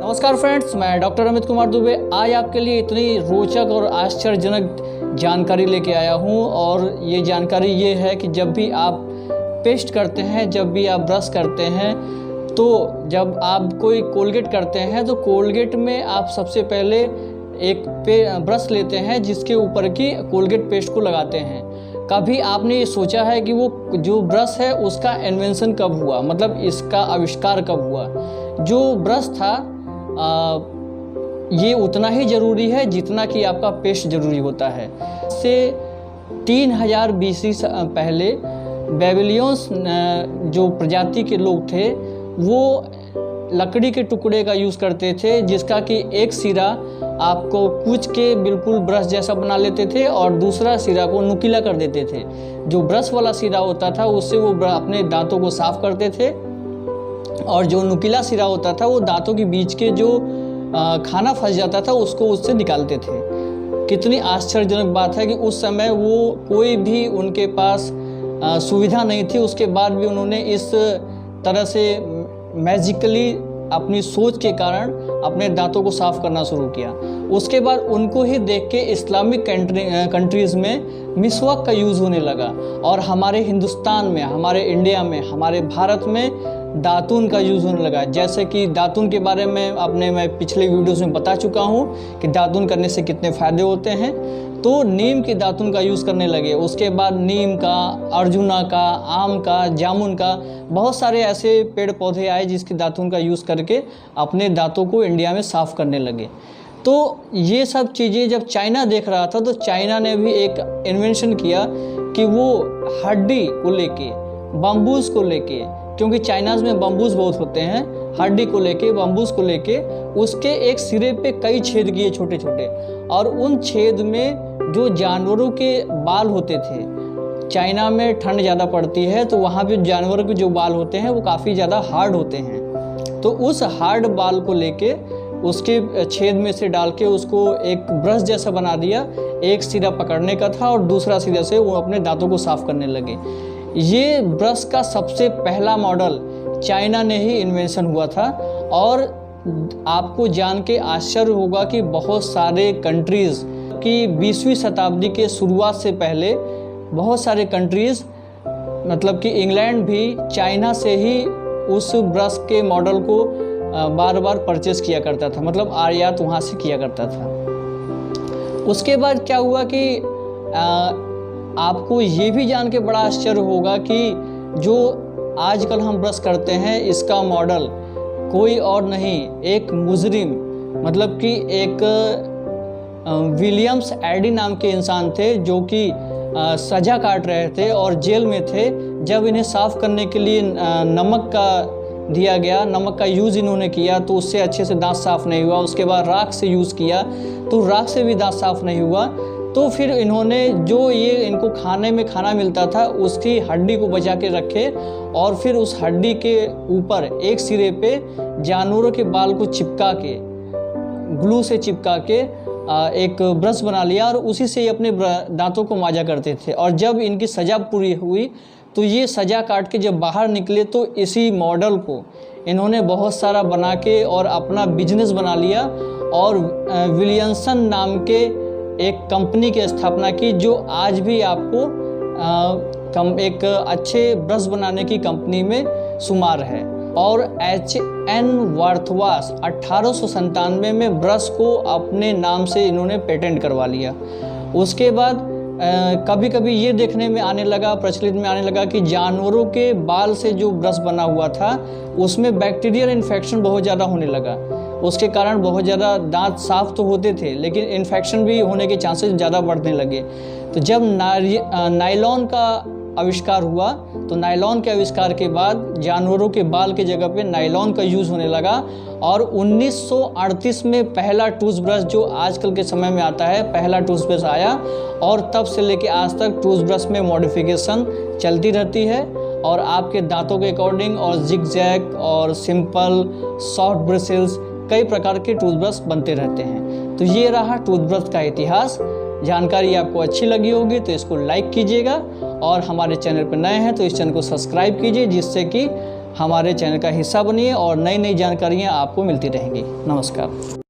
नमस्कार फ्रेंड्स, मैं डॉक्टर अमित कुमार दुबे आज आपके लिए इतनी रोचक और आश्चर्यजनक जानकारी लेके आया हूँ। और ये जानकारी ये है कि जब भी आप पेस्ट करते हैं, जब भी आप ब्रश करते हैं, तो जब आप कोई कोलगेट करते हैं तो कोलगेट में आप सबसे पहले एक ब्रश लेते हैं जिसके ऊपर की कोलगेट पेस्ट को लगाते हैं। कभी आपने ये सोचा है कि वो जो ब्रश है उसका इन्वेंशन कब हुआ, मतलब इसका आविष्कार कब हुआ? जो ब्रश था ये उतना ही ज़रूरी है जितना कि आपका पेस्ट ज़रूरी होता है। से 3000 BC पहले बेबीलोनियंस जो प्रजाति के लोग थे वो लकड़ी के टुकड़े का यूज़ करते थे, जिसका कि एक सिरा आपको कूच के बिल्कुल ब्रश जैसा बना लेते थे और दूसरा सिरा को नुकीला कर देते थे। जो ब्रश वाला सिरा होता था उससे वो अपने दांतों को साफ करते थे और जो नुकीला सिरा होता था वो दांतों के बीच के जो खाना फंस जाता था उसको उससे निकालते थे। कितनी आश्चर्यजनक बात है कि उस समय वो कोई भी उनके पास सुविधा नहीं थी, उसके बाद भी उन्होंने इस तरह से मैजिकली अपनी सोच के कारण अपने दांतों को साफ करना शुरू किया। उसके बाद उनको ही देख के इस्लामिक कंट्रीज़ में मिसवाक का यूज़ होने लगा और हमारे हिंदुस्तान में, हमारे इंडिया में, हमारे भारत में दातून का यूज़ होने लगा। जैसे कि दातून के बारे में मैं पिछले वीडियोस में बता चुका हूँ कि दातून करने से कितने फ़ायदे होते हैं। तो नीम के दातून का यूज़ करने लगे। उसके बाद नीम का, अर्जुना का, आम का, जामुन का, बहुत सारे ऐसे पेड़ पौधे आए जिसके दातून का यूज़ करके अपने दांतों को इंडिया में साफ़ करने लगे। तो ये सब चीज़ें जब चाइना देख रहा था तो चाइना ने भी एक इन्वेंशन किया कि वो हड्डी को लेके, बम्बूज को लेके, क्योंकि चाइनाज में बम्बूज बहुत होते हैं, हड्डी को लेके, बम्बूज को लेके उसके एक सिरे पे कई छेद किए छोटे छोटे, और उन छेद में जो जानवरों के बाल होते थे, चाइना में ठंड ज़्यादा पड़ती है तो वहाँ पे जानवरों के जो बाल होते हैं वो काफ़ी ज़्यादा हार्ड होते हैं। तो उस हार्ड बाल को लेके उसके छेद में से डाल के उसको एक ब्रश जैसा बना दिया। एक सिरा पकड़ने का था और दूसरा सिरा से वो अपने दांतों को साफ करने लगे। ये ब्रश का सबसे पहला मॉडल चाइना ने ही इन्वेंशन हुआ था। और आपको जान के आश्चर्य होगा कि बहुत सारे कंट्रीज़ की 20वीं शताब्दी के शुरुआत से पहले बहुत सारे कंट्रीज़, मतलब कि इंग्लैंड भी चाइना से ही उस ब्रश के मॉडल को बार बार परचेस किया करता था, मतलब आयात वहाँ से किया करता था। उसके बाद क्या हुआ कि आपको ये भी जान के बड़ा आश्चर्य होगा कि जो आजकल हम ब्रश करते हैं इसका मॉडल कोई और नहीं, एक मुजरिम, मतलब कि एक विलियम्स एडी नाम के इंसान थे जो कि सज़ा काट रहे थे और जेल में थे। जब इन्हें साफ़ करने के लिए नमक का दिया गया, नमक का यूज़ इन्होंने किया तो उससे अच्छे से दांत साफ़ नहीं हुआ। उसके बाद राख से यूज़ किया तो राख से भी दांत साफ़ नहीं हुआ। तो फिर इन्होंने जो ये इनको खाने में खाना मिलता था उसकी हड्डी को बचा के रखे और फिर उस हड्डी के ऊपर एक सिरे पे जानवरों के बाल को चिपका के, ग्लू से चिपका के एक ब्रश बना लिया और उसी से ही अपने दांतों को मांजा करते थे। और जब इनकी सज़ा पूरी हुई तो ये सज़ा काट के जब बाहर निकले तो इसी मॉडल को इन्होंने बहुत सारा बना के और अपना बिजनेस बना लिया और विलियमसन नाम के एक कंपनी की स्थापना की, जो आज भी आपको एक अच्छे ब्रश बनाने की कंपनी में शुमार है। और H.N. वर्थवास 1897 में ब्रश को अपने नाम से इन्होंने पेटेंट करवा लिया। उसके बाद कभी कभी ये देखने में आने लगा, प्रचलित में आने लगा कि जानवरों के बाल से जो ब्रश बना हुआ था उसमें बैक्टीरियल इन्फेक्शन बहुत ज़्यादा होने लगा। उसके कारण बहुत ज़्यादा दांत साफ तो होते थे लेकिन इन्फेक्शन भी होने के चांसेस ज़्यादा बढ़ने लगे। तो जब नायलॉन का आविष्कार हुआ तो नायलॉन के आविष्कार के बाद जानवरों के बाल के जगह पे नायलॉन का यूज़ होने लगा। और 1938 में पहला टूथब्रश जो आजकल के समय में आता है, पहला टूथब्रश आया और तब से लेके आज तक टूथब्रश में मॉडिफिकेशन चलती रहती है और आपके दांतों के अकॉर्डिंग और जिगजैग और सिंपल, सॉफ्ट ब्रिसल्स, कई प्रकार के टूथब्रश बनते रहते हैं। तो ये रहा टूथब्रश का इतिहास। जानकारी आपको अच्छी लगी होगी तो इसको लाइक कीजिएगा और हमारे चैनल पर नए हैं तो इस चैनल को सब्सक्राइब कीजिए, जिससे कि हमारे चैनल का हिस्सा बनिए और नई नई जानकारियाँ आपको मिलती रहेंगी। नमस्कार।